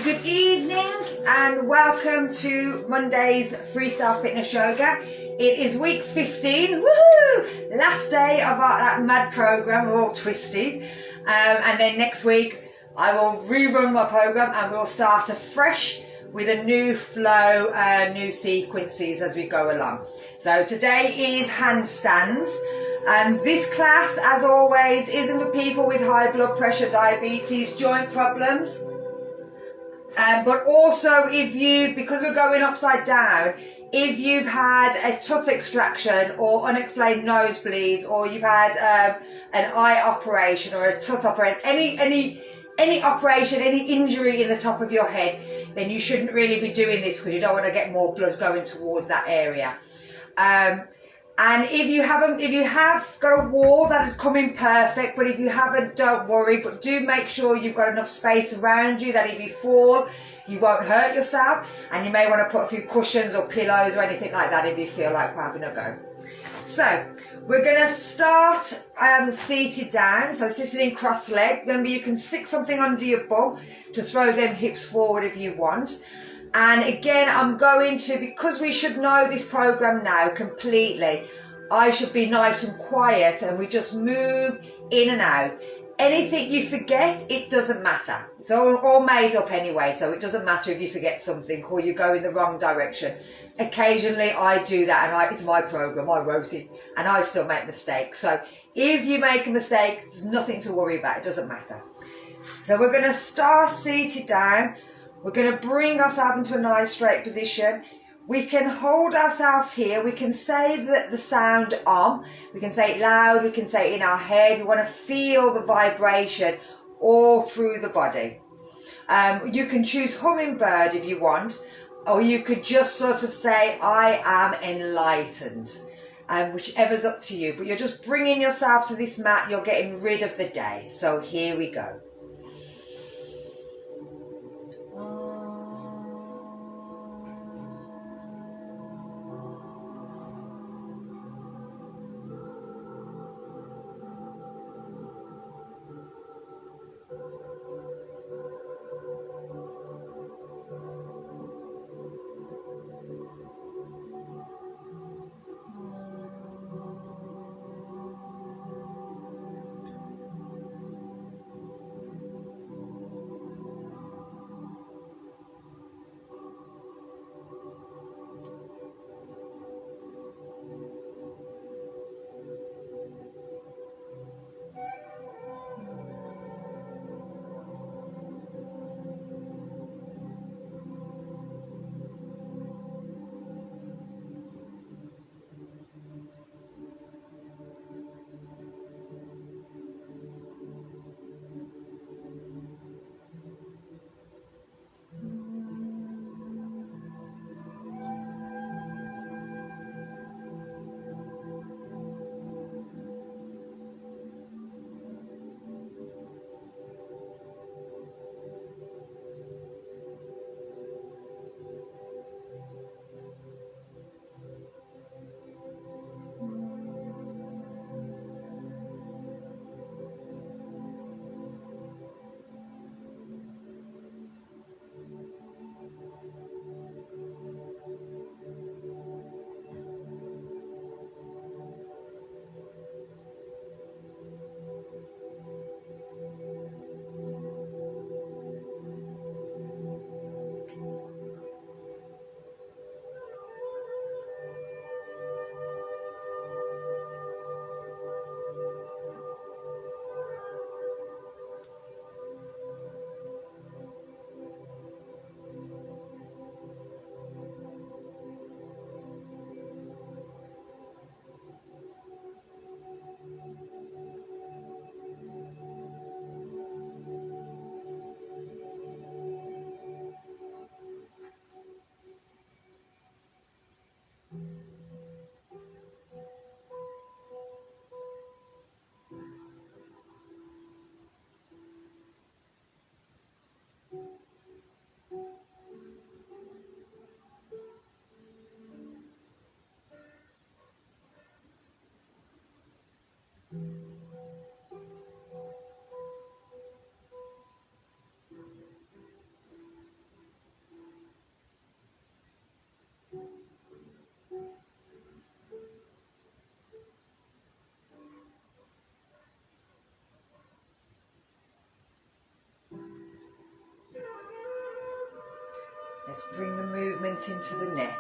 Good evening and welcome to Monday's Freestyle Fitness Yoga. It is week 15, woohoo! Last day of that mad program, we're all twisted. And then next week I will rerun my program and we'll start afresh with a new flow, new sequences as we go along. So today is handstands. This class, as always, isn't for people with high blood pressure, diabetes, joint problems. But also because we're going upside down, if you've had a tooth extraction or unexplained nosebleeds, or you've had an eye operation or a tooth operation, any operation, any injury in the top of your head, then you shouldn't really be doing this because you don't want to get more blood going towards that area. And if you have got a wall that is coming perfect, but if you haven't, don't worry, but do make sure you've got enough space around you that if you fall, you won't hurt yourself, and you may want to put a few cushions or pillows or anything like that if you feel like we're having a go. So, we're going to start seated down, so sitting in cross-legged. Remember, you can stick something under your bum to throw them hips forward if you want. And again, I'm going to, because we should know this program now completely, I should be nice and quiet and we just move in and out. Anything you forget, it doesn't matter. It's all made up anyway, so it doesn't matter if you forget something or you go in the wrong direction. Occasionally I do that, and it's my program, I wrote it, and I still make mistakes. So if you make a mistake, there's nothing to worry about, it doesn't matter. So we're going to start seated down. We're going to bring ourselves into a nice straight position. We can hold ourselves here. We can say the sound om. We can say it loud. We can say it in our head. We want to feel the vibration all through the body. You can choose hummingbird if you want, or you could just sort of say, I am enlightened. Whichever's up to you. But you're just bringing yourself to this mat. You're getting rid of the day. So here we go. Let's bring the movement into the neck.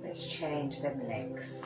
Let's change them legs.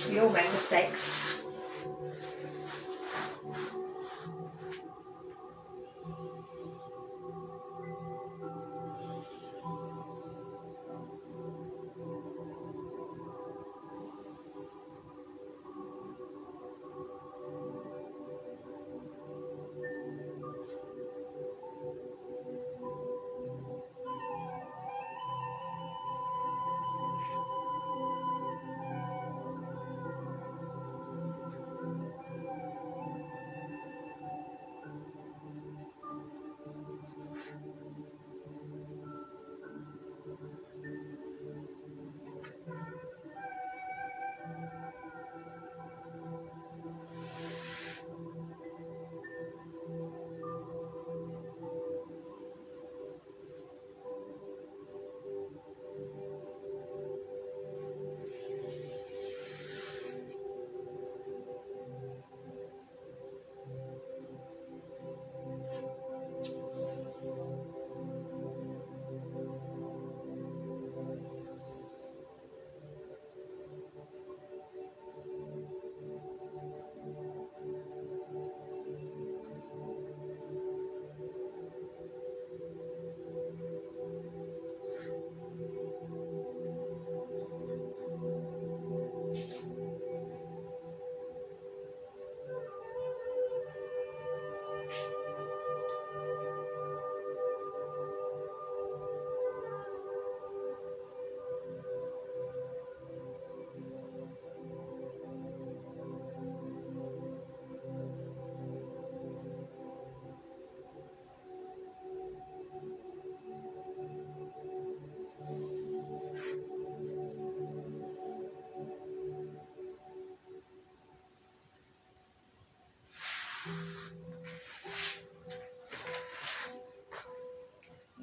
We all make mistakes.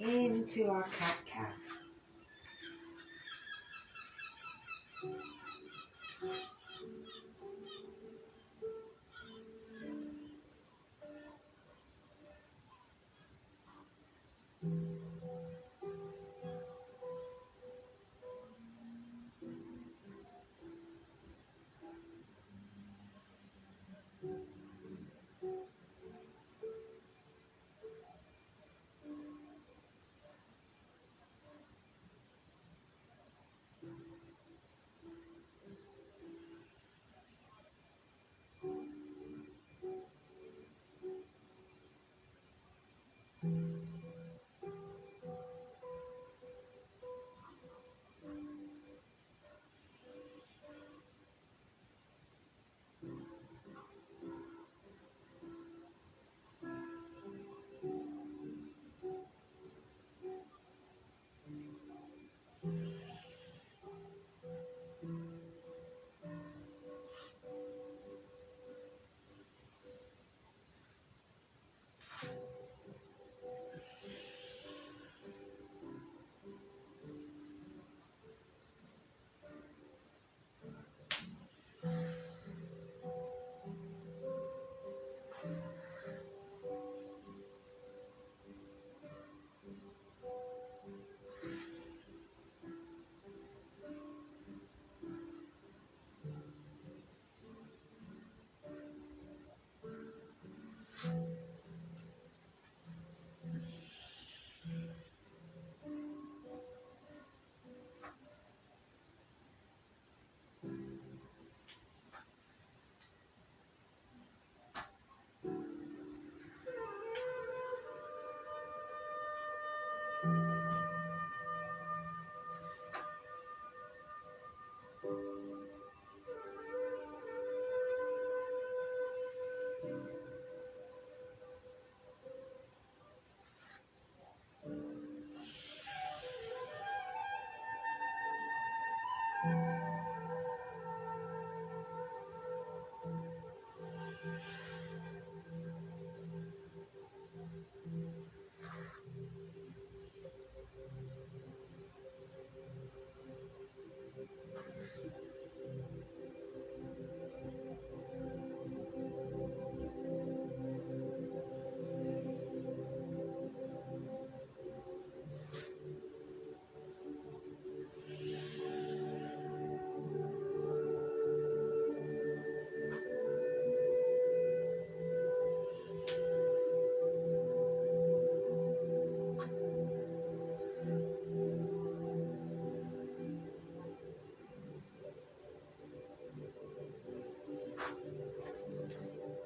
into our cat-cow.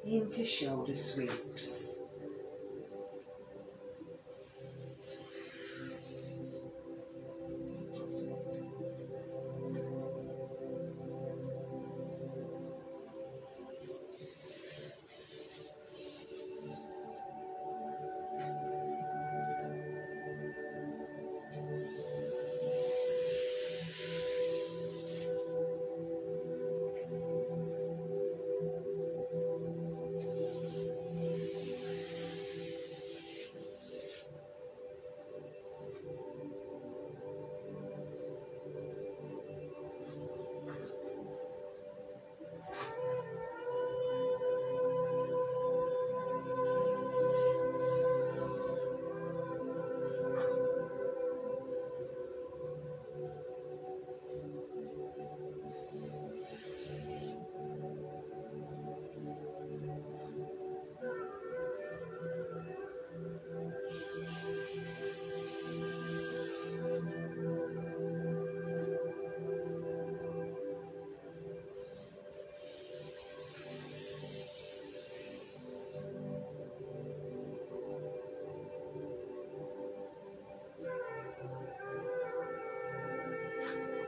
Into shoulder sweeps.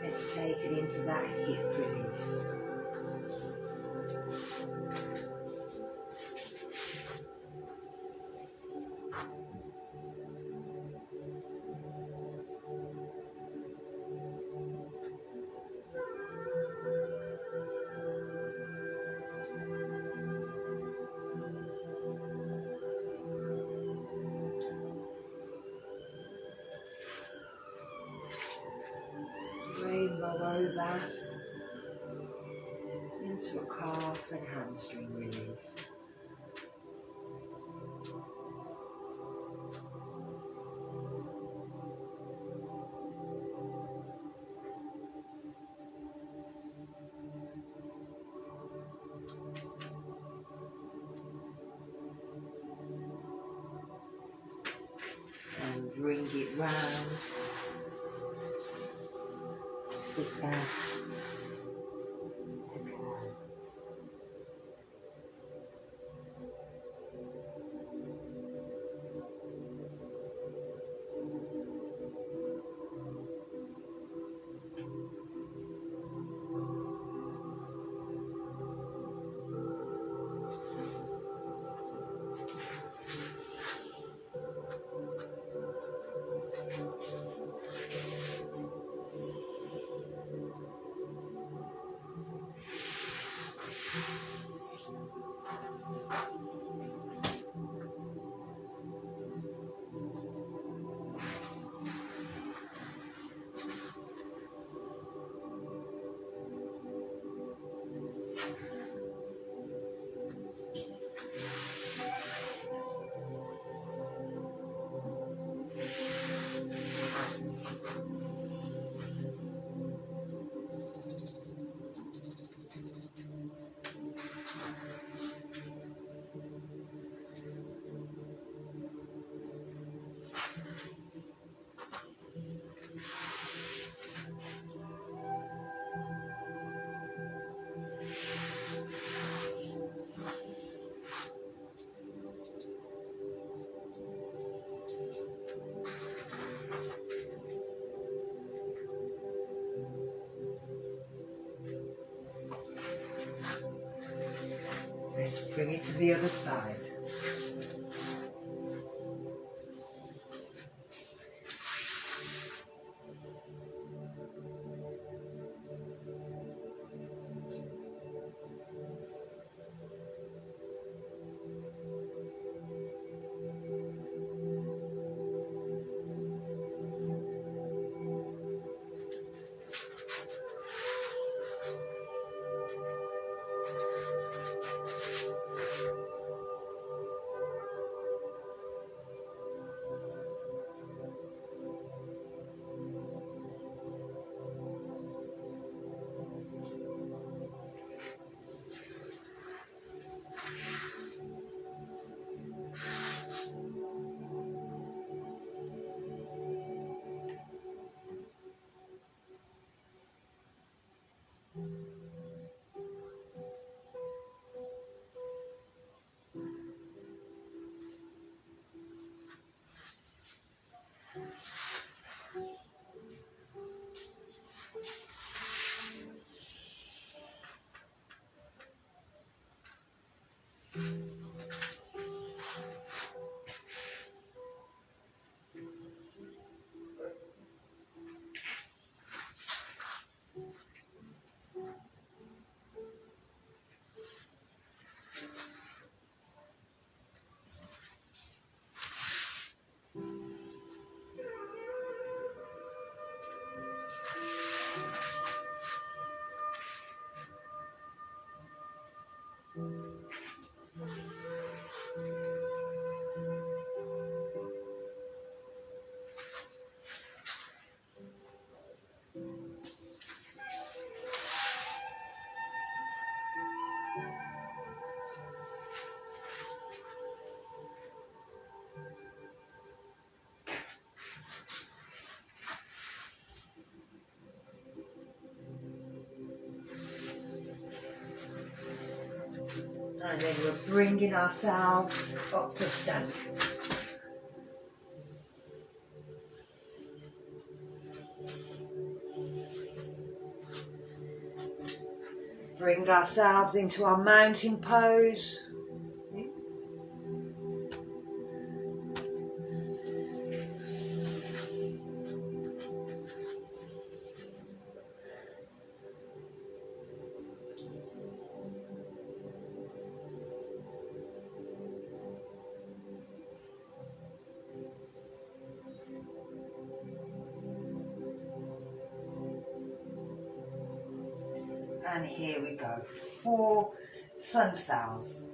Let's take it into that hip release. over into a calf and hamstring relief. And bring it round. Sit back. Let's bring it to the other side. And then we're bringing ourselves up to stand. Bring ourselves into our mountain pose. And here we go. 4 sun cells.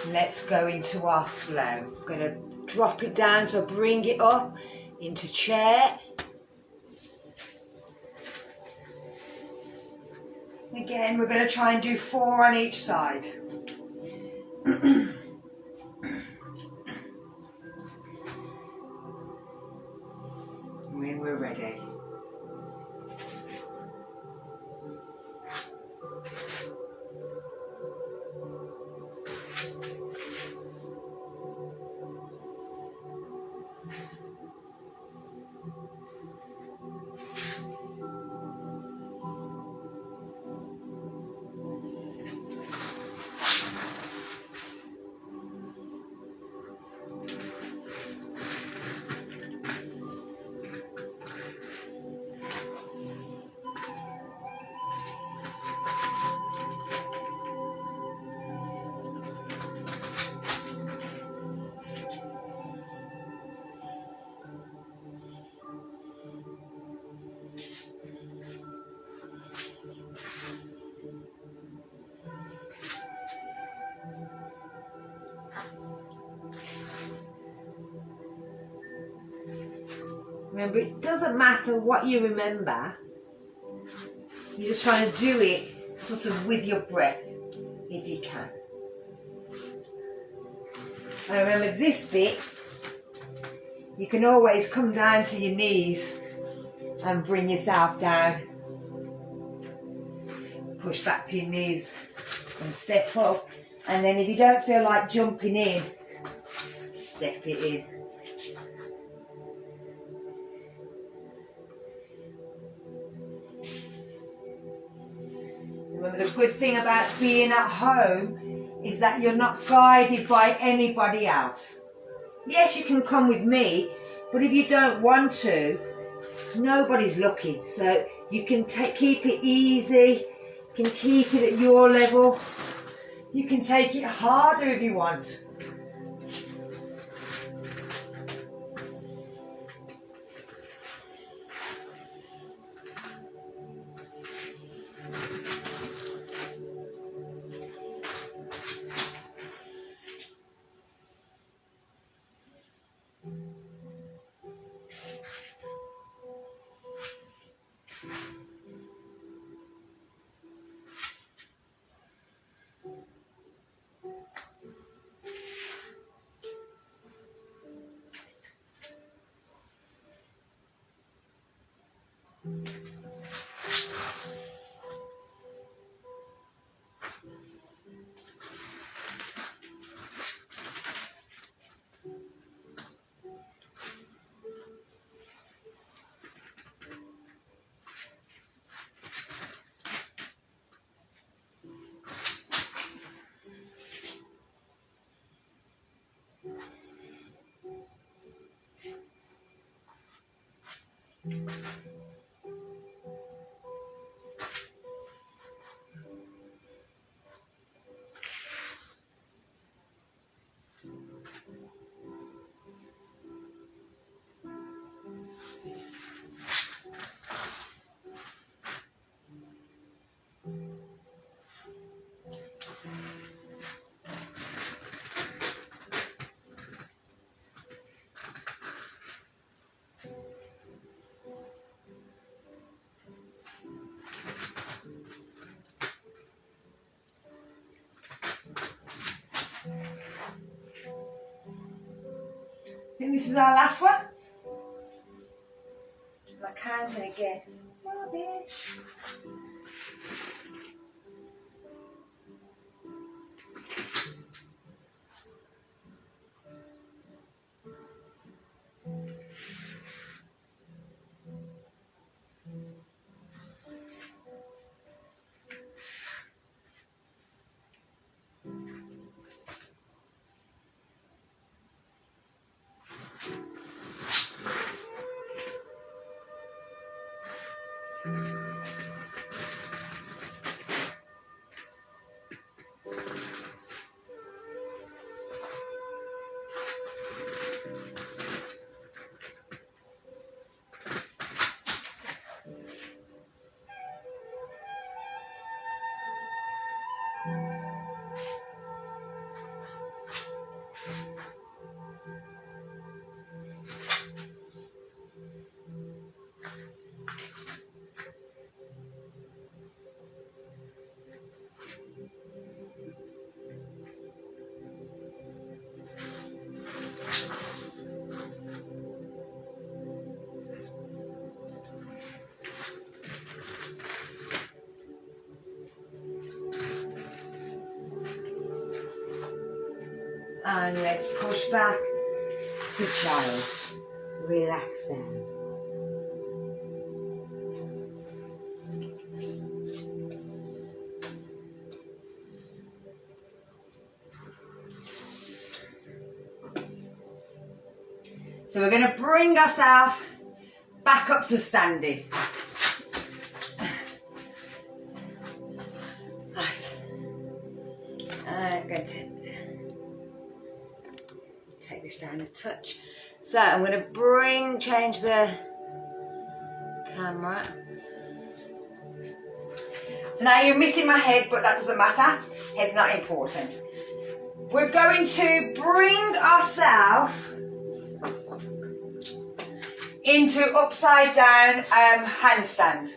Let's go into our flow. I'm going to drop it down, so bring it up into chair. Again, we're going to try and do 4 on each side. When we're ready. Remember, it doesn't matter what you remember. You're just trying to do it sort of with your breath, if you can. And remember this bit, you can always come down to your knees and bring yourself down. Push back to your knees and step up. And then if you don't feel like jumping in, step it in. Remember, the good thing about being at home is that you're not guided by anybody else. Yes, you can come with me, but if you don't want to, nobody's looking. So you can keep it easy, you can keep it at your level, you can take it harder if you want. I think this is our last one. I'm counting again. Rubbish. And let's push back to child. Relax down. So we're going to bring ourselves back up to standing. Right. I'm going to take this down a touch. So I'm going to change the camera. So now you're missing my head, but that doesn't matter. Head's not important. We're going to bring ourselves into upside down handstand.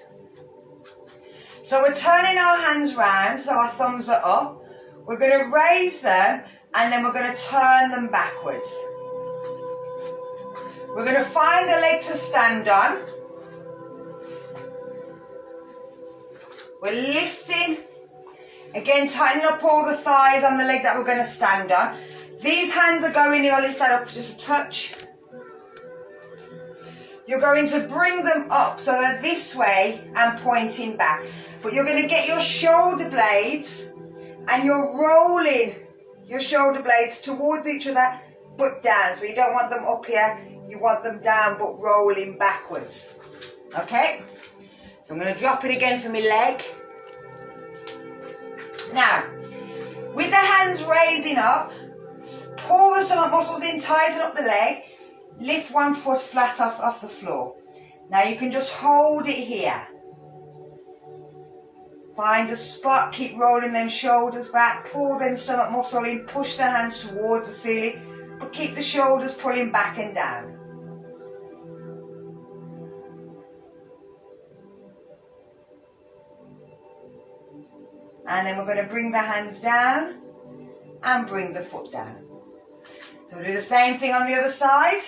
So we're turning our hands round, so our thumbs are up. We're going to raise them and then we're going to turn them backwards. We're going to find a leg to stand on. We're lifting. Again, tighten up all the thighs on the leg that we're going to stand on. These hands are going, you'll lift that up just a touch. You're going to bring them up so they're this way and pointing back. But you're going to get your shoulder blades and you're rolling your shoulder blades towards each other but down. So you don't want them up here, you want them down but rolling backwards. Okay? So I'm going to drop it again for my leg. Now, with the hands raising up, pull the stomach muscles in, tighten up the leg, lift one foot flat off the floor. Now you can just hold it here. Find a spot, keep rolling them shoulders back, pull them stomach muscle in, push the hands towards the ceiling, but keep the shoulders pulling back and down. And then we're going to bring the hands down and bring the foot down. So we'll do the same thing on the other side.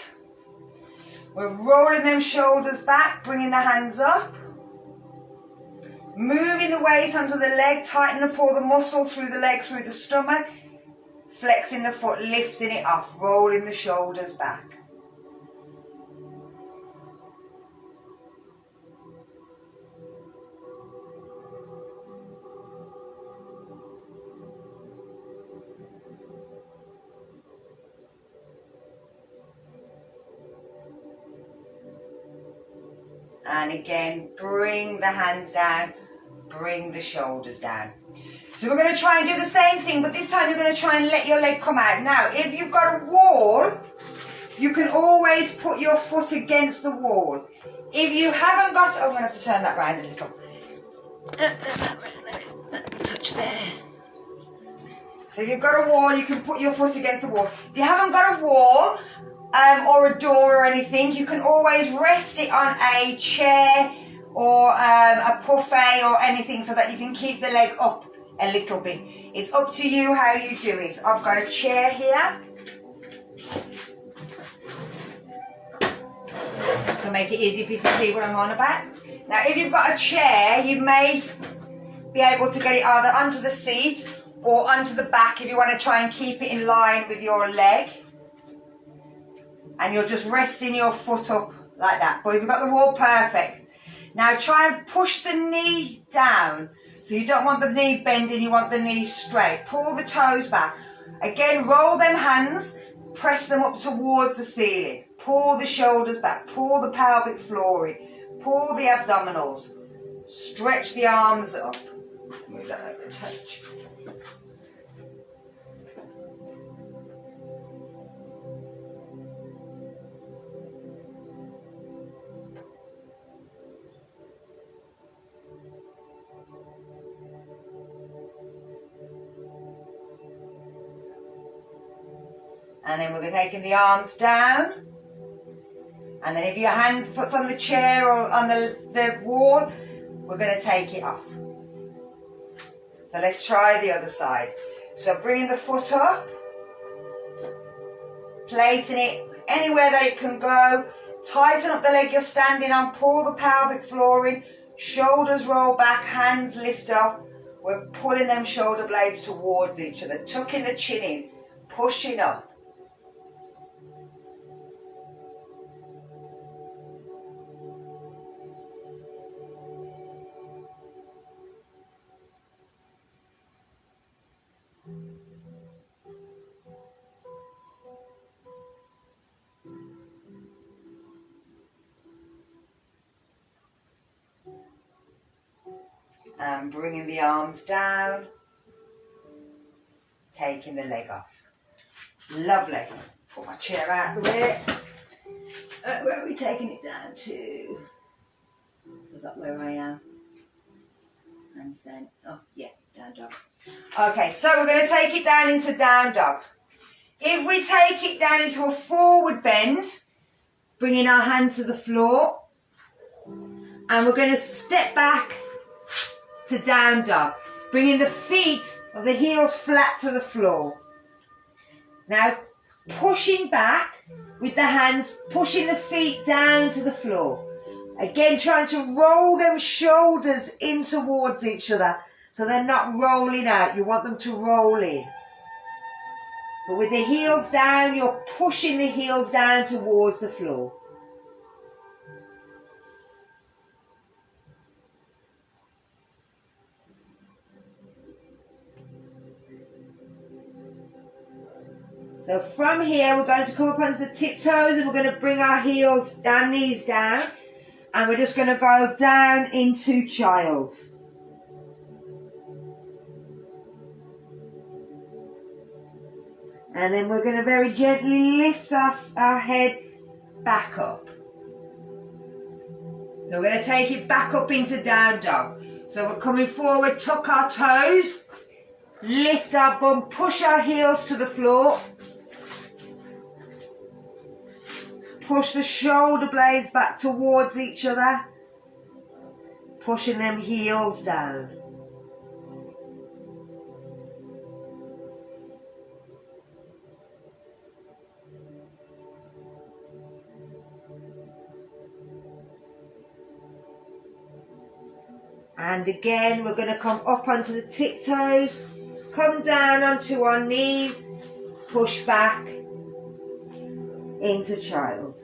We're rolling them shoulders back, bringing the hands up. Moving the weight onto the leg, tighten up all the muscles through the leg, through the stomach. Flexing the foot, lifting it off, rolling the shoulders back. And again, bring the hands down, bring the shoulders down. So we're going to try and do the same thing, but this time you're going to try and let your leg come out. Now, if you've got a wall, you can always put your foot against the wall. If you haven't got, oh, I'm going to have to turn that round a little. Touch there. So if you've got a wall, you can put your foot against the wall. If you haven't got a wall or a door or anything, you can always rest it on a chair or a buffet or anything so that you can keep the leg up a little bit. It's up to you how you do it. So I've got a chair here. So make it easy for you to see what I'm on about. Now if you've got a chair, you may be able to get it either onto the seat or onto the back if you want to try and keep it in line with your leg. And you're just resting your foot up like that. But if you've got the wall, perfect. Now try and push the knee down. So you don't want the knee bending, you want the knee straight. Pull the toes back. Again, roll them hands, press them up towards the ceiling. Pull the shoulders back, pull the pelvic floor in, pull the abdominals. Stretch the arms up. Move that over a touch. And then we're taking the arms down. And then if your hand foot's on the chair or on the wall, we're going to take it off. So let's try the other side. So bringing the foot up, placing it anywhere that it can go. Tighten up the leg you're standing on, pull the pelvic floor in, shoulders roll back, hands lift up. We're pulling them shoulder blades towards each other, tucking the chin in, pushing up. And bringing the arms down, taking the leg off. Lovely. Put my chair out of the way. Where are we taking it down to? Forgot where I am. Hands down. Oh, yeah, down dog. Okay, so we're going to take it down into down dog. If we take it down into a forward bend, bringing our hands to the floor, and we're going to step back to down dog, bringing the feet or the heels flat to the floor. Now pushing back with the hands, pushing the feet down to the floor. Again, trying to roll them shoulders in towards each other so they're not rolling out. You want them to roll in. But with the heels down, you're pushing the heels down towards the floor. So from here, we're going to come up onto the tiptoes and we're going to bring our heels down, knees down. And we're just going to go down into child. And then we're going to very gently lift our head back up. So we're going to take it back up into down dog. So we're coming forward, tuck our toes, lift our bum, push our heels to the floor. Push the shoulder blades back towards each other, pushing them heels down. And again, we're going to come up onto the tiptoes, come down onto our knees, push back into child.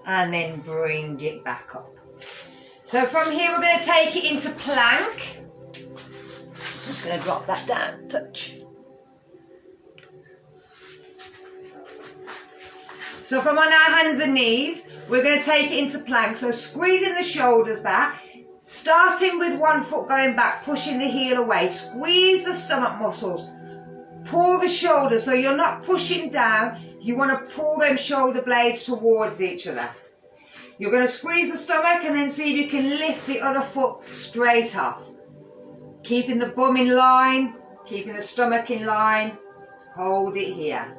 And then bring it back up. So from here we're going to take it into plank. just going to drop that down, touch. So from on our hands and knees, we're going to take it into plank. So squeezing the shoulders back, starting with one foot going back, pushing the heel away. Squeeze the stomach muscles. Pull the shoulders, so you're not pushing down. You want to pull them shoulder blades towards each other. You're going to squeeze the stomach and then see if you can lift the other foot straight off. Keeping the bum in line, keeping the stomach in line. Hold it here.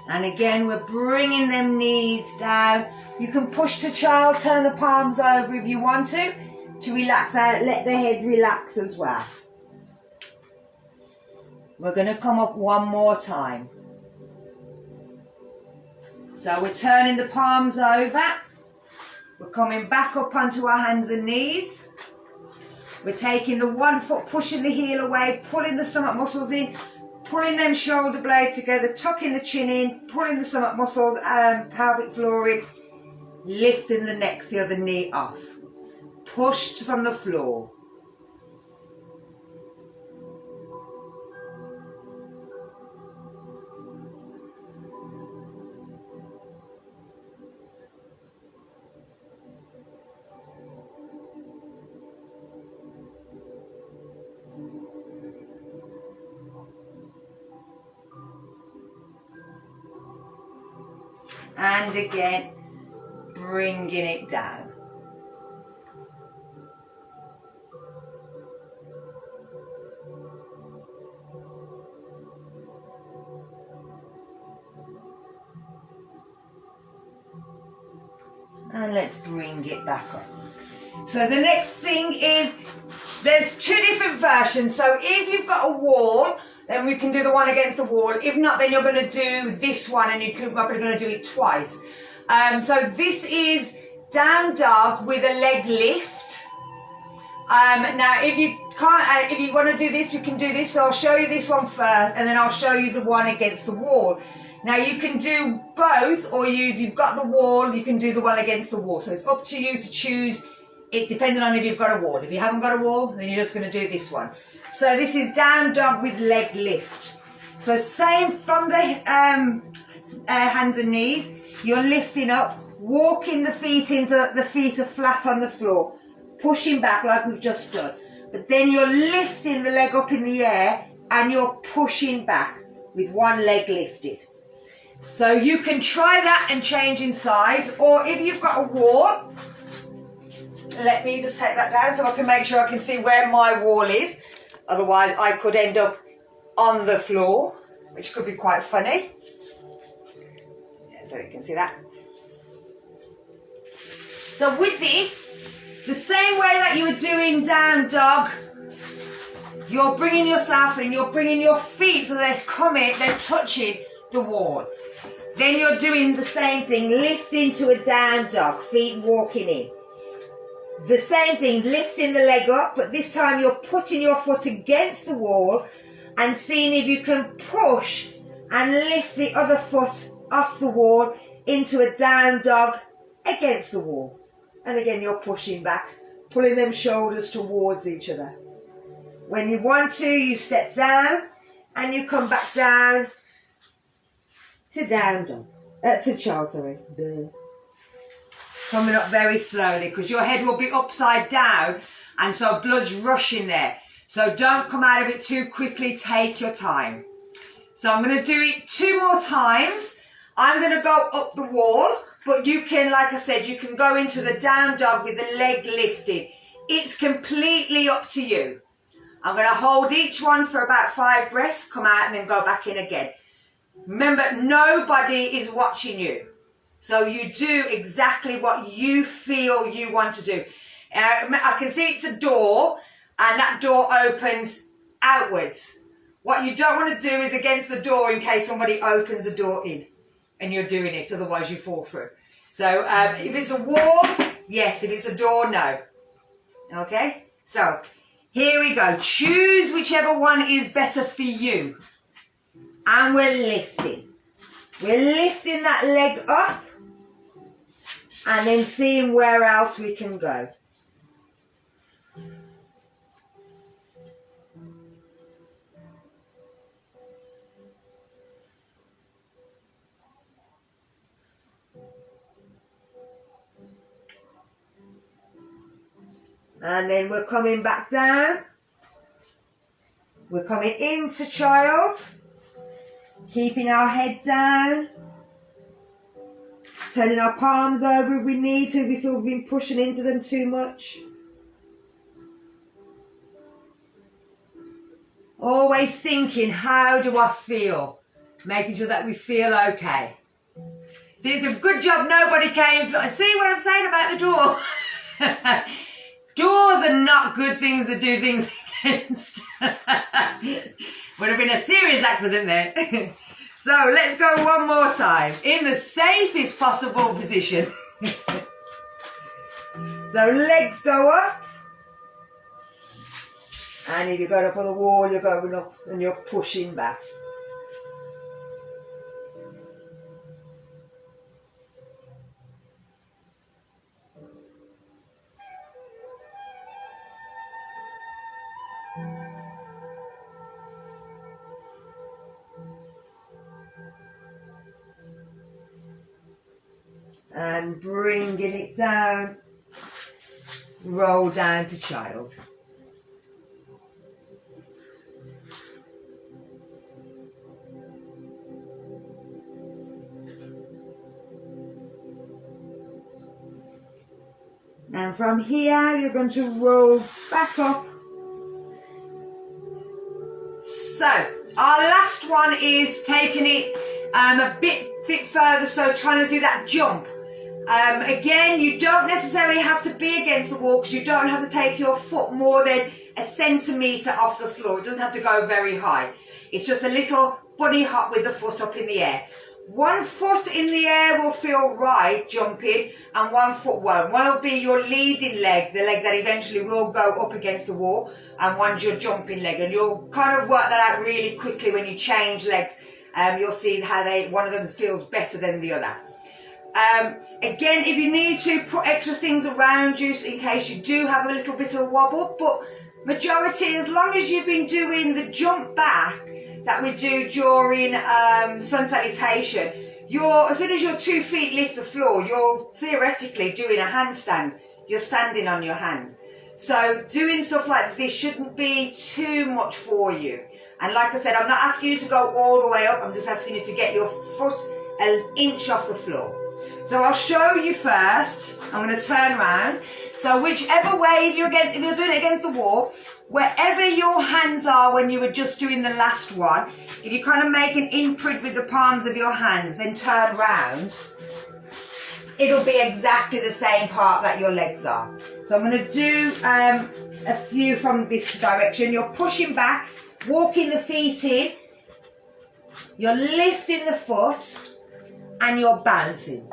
And again, we're bringing them knees down. You can push to child, turn the palms over if you want to relax out, let the head relax as well. We're going to come up one more time. So we're turning the palms over. We're coming back up onto our hands and knees. We're taking the one foot, pushing the heel away, pulling the stomach muscles in, pulling them shoulder blades together, tucking the chin in, pulling the stomach muscles and pelvic floor in, lifting the neck, the other knee off. Pushed from the floor. And again, bringing it down. And let's bring it back up. So the next thing is, there's two different versions. So if you've got a wall, then we can do the one against the wall. If not, then you're going to do this one, and you're probably going to do it twice. So this is down dog with a leg lift. Now, if you can't, if you want to do this, you can do this. So I'll show you this one first, and then I'll show you the one against the wall. Now you can do both, or if you've got the wall, you can do the one against the wall. So it's up to you to choose it, depending on if you've got a wall. If you haven't got a wall, then you're just going to do this one. So this is down dog with leg lift. So same from the hands and knees. You're lifting up, walking the feet in so that the feet are flat on the floor, pushing back like we've just done. But then you're lifting the leg up in the air and you're pushing back with one leg lifted. So you can try that and change in sides, or if you've got a wall, let me just take that down so I can make sure I can see where my wall is. Otherwise I could end up on the floor, which could be quite funny. Yeah, so you can see that. So with this, the same way that you were doing down dog, you're bringing yourself in, you're bringing your feet so they're touching the wall. Then you're doing the same thing, lifting to a down dog, feet walking in. The same thing, lifting the leg up, but this time you're putting your foot against the wall and seeing if you can push and lift the other foot off the wall into a down dog against the wall. And again, you're pushing back, pulling them shoulders towards each other. When you want to, you step down and you come back down to down dog, to child, sorry. Coming up very slowly because your head will be upside down and so blood's rushing there. So don't come out of it too quickly, take your time. So I'm going to do it 2 more times. I'm going to go up the wall, but you can, like I said, you can go into the down dog with the leg lifted. It's completely up to you. I'm going to hold each one for about 5 breaths, come out and then go back in again. Remember, nobody is watching you. So you do exactly what you feel you want to do. I can see it's a door and that door opens outwards. What you don't want to do is against the door in case somebody opens the door in and you're doing it, otherwise you fall through. So if it's a wall, yes. If it's a door, no. Okay? So Here we go. Choose whichever one is better for you. And we're lifting. We're lifting that leg up and then seeing where else we can go. And then we're coming back down. We're coming into child. Keeping our head down. Turning our palms over if we need to, if we feel we've been pushing into them too much. Always thinking, how do I feel? Making sure that we feel okay. See, it's a good job nobody came. See what I'm saying about the door? Doors are not good things to do things against. Would have been a serious accident there. So let's go one more time. In the safest possible position. So legs go up. And if you go up on the wall, you're going up and you're pushing back. And bringing it down, roll down to child. And from here, you're going to roll back up. So, our last one is taking it a bit further, so trying to do that jump. Again, you don't necessarily have to be against the wall because you don't have to take your foot more than a centimetre off the floor. It doesn't have to go very high. It's just a little bunny hop with the foot up in the air. One foot in the air will feel right, jumping, and one foot won't. One will be your leading leg, the leg that eventually will go up against the wall, and one's your jumping leg. And you'll kind of work that out really quickly when you change legs. You'll see how one of them feels better than the other. Again, if you need to, put extra things around you in case you do have a little bit of a wobble, but majority, as long as you've been doing the jump back that we do during sun salutation, as soon as your 2 feet lift the floor, you're theoretically doing a handstand. You're standing on your hand. So doing stuff like this shouldn't be too much for you. And like I said, I'm not asking you to go all the way up, I'm just asking you to get your foot an inch off the floor. So I'll show you first. I'm going to turn around. So whichever way, if you're doing it against the wall, wherever your hands are when you were just doing the last one, if you kind of make an imprint with the palms of your hands, then turn round, it'll be exactly the same part that your legs are. So I'm going to do a few from this direction. You're pushing back, walking the feet in, you're lifting the foot, and you're bouncing.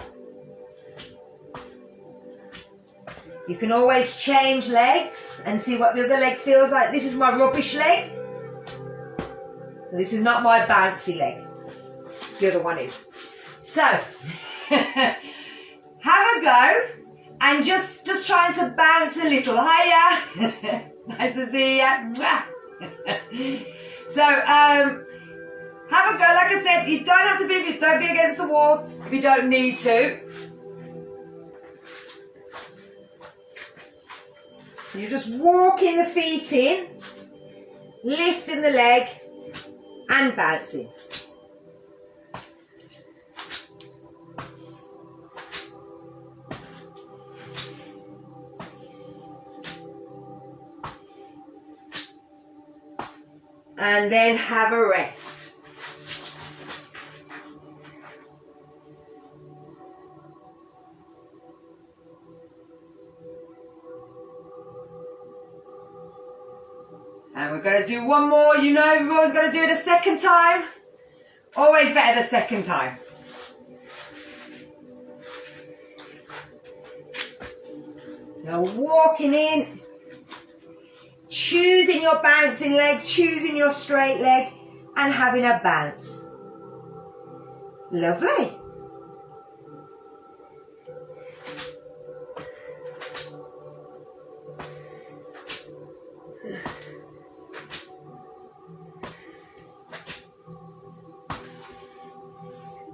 You can always change legs and see what the other leg feels like. This is my rubbish leg. This is not my bouncy leg. The other one is. So, have a go and just trying to bounce a little. Hiya. Nice to see ya. So, have a go. Like I said, you don't have to be, don't be against the wall if you don't need to. You're just walking the feet in, lifting the leg and bouncing. And then have a rest. And we're going to do one more. You know, we've always got to do it a second time. Always better the second time. Now walking in, choosing your bouncing leg, choosing your straight leg, and having a bounce. Lovely.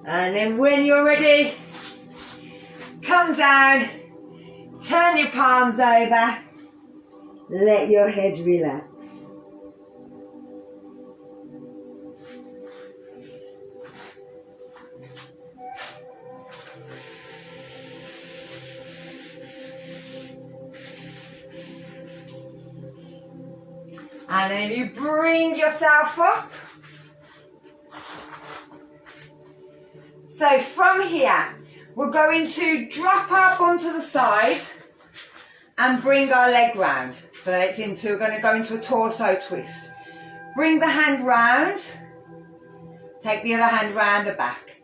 And then when you're ready, come down, turn your palms over, let your head relax. And then you bring yourself up. So from here, we're going to drop our bum to the side and bring our leg round. So that it's into, we're going to go into a torso twist. Bring the hand round, take the other hand round the back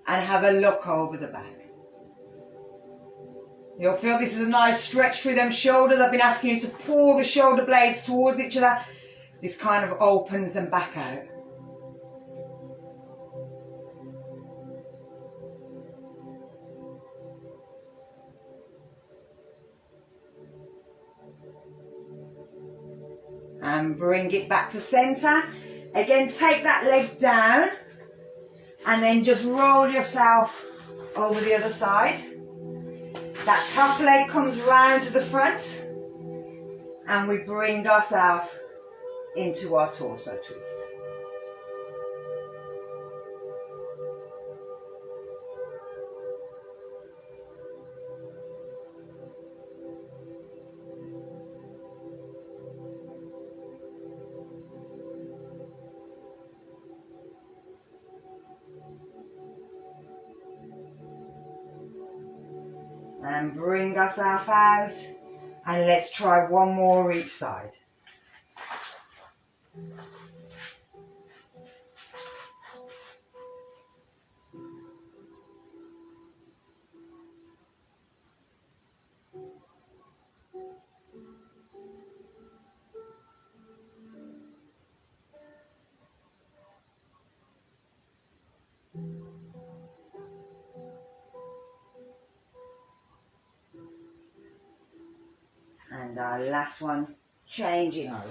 and have a look over the back. You'll feel this is a nice stretch through them shoulders. I've been asking you to pull the shoulder blades towards each other. This kind of opens them back out. And bring it back to centre. Again, take that leg down and then just roll yourself over the other side. That top leg comes round to the front and we bring ourselves into our torso twist. And bring ourselves out and let's try one more each side. And our last one, changing over.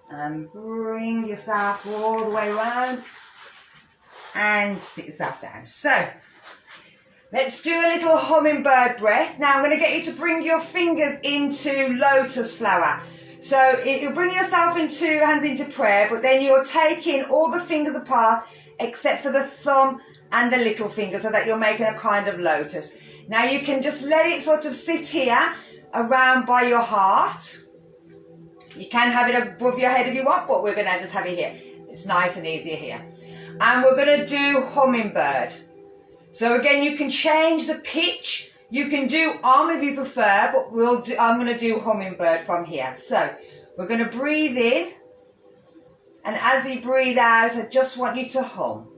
And bring yourself all the way around and sit yourself down. So, let's do a little hummingbird breath. Now I'm going to get you to bring your fingers into lotus flower. So you'll bring yourself into hands into prayer, but then you're taking all the fingers apart except for the thumb and the little finger so that you're making a kind of lotus. Now you can just let it sort of sit here around by your heart. You can have it above your head if you want, but we're going to just have it here. It's nice and easy here. And we're going to do hummingbird. So again, you can change the pitch. You can do arm if you prefer, but I'm going to do hummingbird from here. So we're going to breathe in. And as we breathe out, I just want you to hum.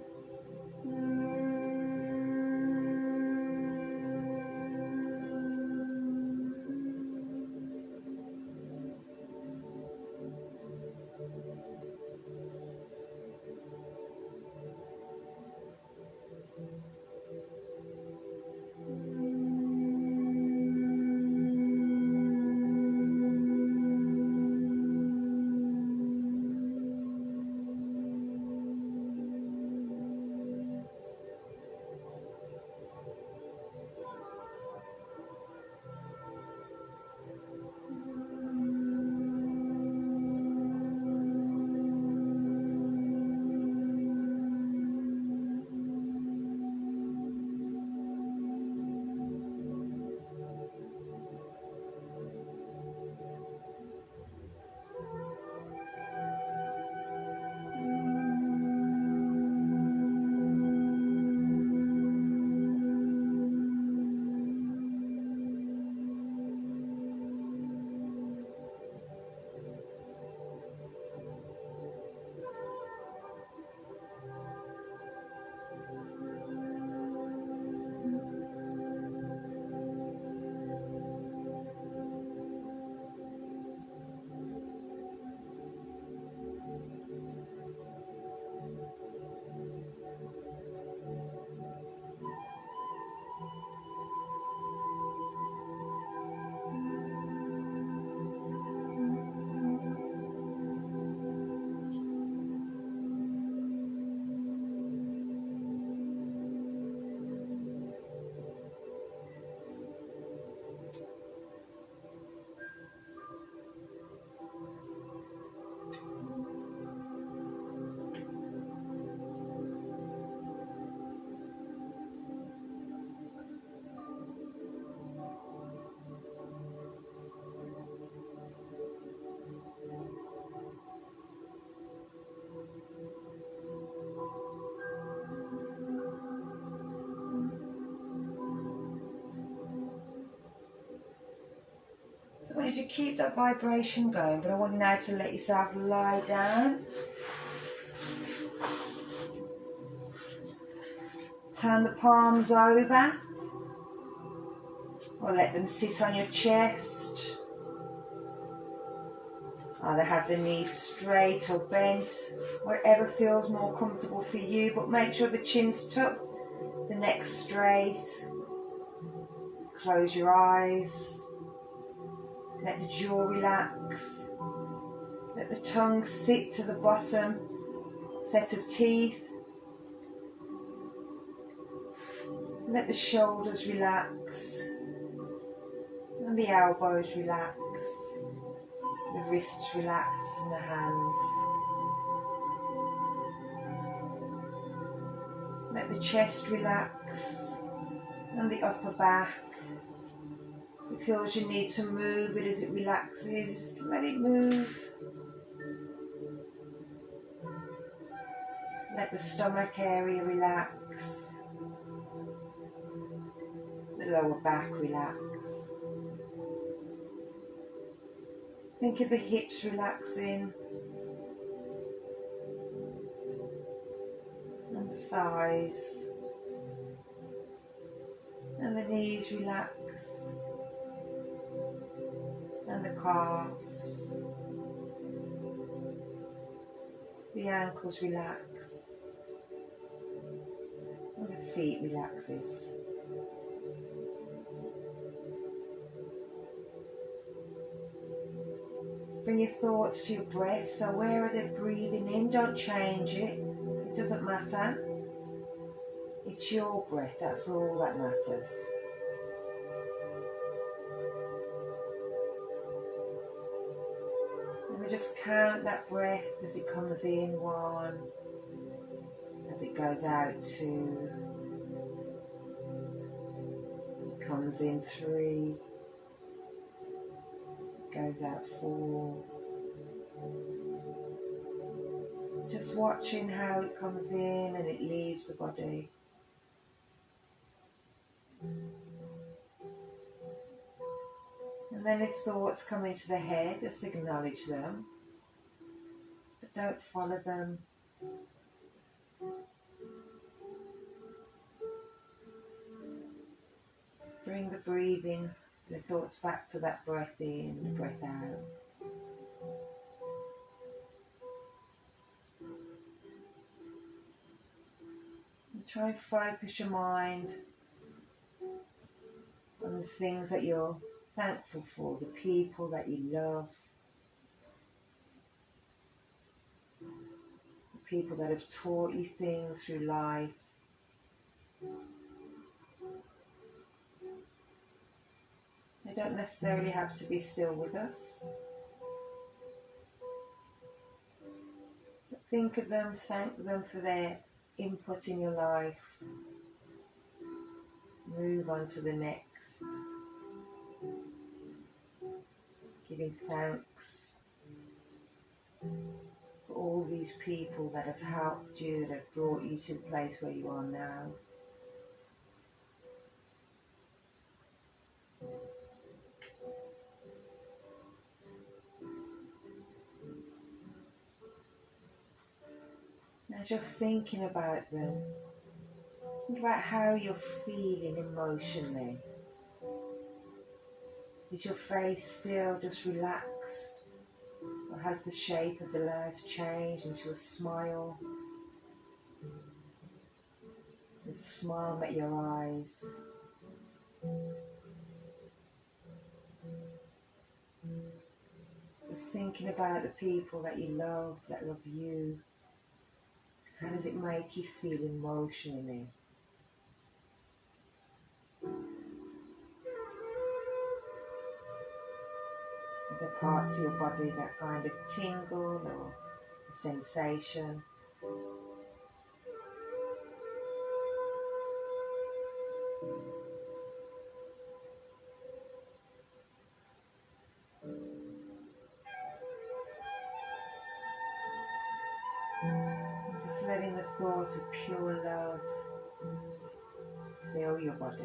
you to keep that vibration going, but I want you now to let yourself lie down. Turn the palms over, or let them sit on your chest. Either have the knees straight or bent, whatever feels more comfortable for you, but make sure the chin's tucked, the neck's straight. Close your eyes. Let the jaw relax. Let the tongue sit to the bottom set of teeth. Let the shoulders relax and the elbows relax, the wrists relax and the hands. Let the chest relax and the upper back. If it feels you need to move it as it relaxes, let it move. Let the stomach area relax. The lower back relax. Think of the hips relaxing and the thighs, and the knees relax and the calves, the ankles relax and the feet relaxes. Bring your thoughts to your breath, so where are they breathing in? Don't change it, it doesn't matter. It's your breath, that's all that matters. And we just count that breath as it comes in, 1, as it goes out, 2, it comes in, 3, goes out, 4. Just watching how it comes in and it leaves the body. And then if thoughts come into the head, just acknowledge them, but don't follow them. Bring the breathing, the thoughts back to that breath in, the breath out. And try and focus your mind on the things that you're thankful for, the people that you love, the people that have taught you things through life. They don't necessarily have to be still with us. But think of them, thank them for their input in your life. Move on to the next. Giving thanks for all these people that have helped you, that have brought you to the place where you are now. Now just thinking about them, think about how you're feeling emotionally. Is your face still just relaxed, or has the shape of the mouth changed into a smile? Has the smile met your eyes? Just thinking about the people that you love, that love you. How does it make you feel emotionally? Are there parts of your body that kind of tingle or a sensation? Just letting the thought of pure love fill your body.